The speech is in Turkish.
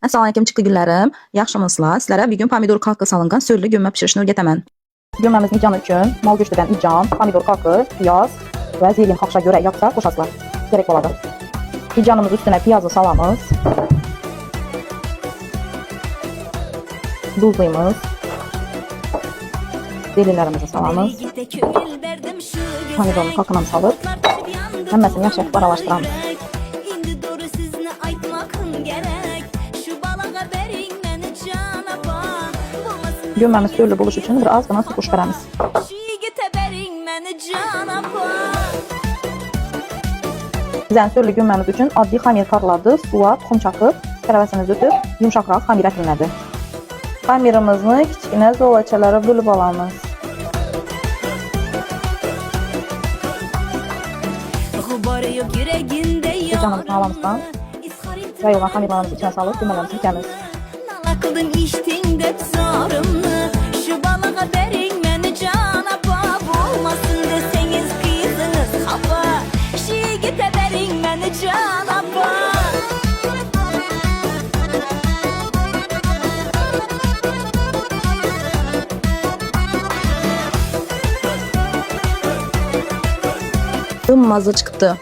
Assalamu alaykum çıktı güllərim. Yaxşımısınızlar? Sizlərə bir gün pomidor kalkı salınğan sörlü gömmə pişirişini öyrətəmən. Gömməmizin icanı üçün mal göçüdən ican, pomidor kalkı, piyaz və zeytin xaxşa görə yaxsa qoşasılar. Gerek oladır. İcanımız üstünə piyazı salamız. Duzluyumuz. Zeytinlərimizi salamız. Pomidorun kalkına salıb. Həmməsini yaxşı aralaşdıramız. Gömmemiz sörlü buluş için bir az qana su qoşqaramiz. Bizən sörlü gömmemiz üçün addi xamir karladı, suya tuxum çakıb, tərəvəsini ötüb, yumşaqraq xamir ətinlədi. Xamirimizni kiçikinə zolaçalara bölüb alamız. İcanımızın alamızdan yayılan xamirlarımızı içine salıb, gömmələrimizi yükəmiz. Şu balığa verin məni canapa, olmasın deseniz kızınız xafa. Şigitə verin məni canapa. Mazı çıktı.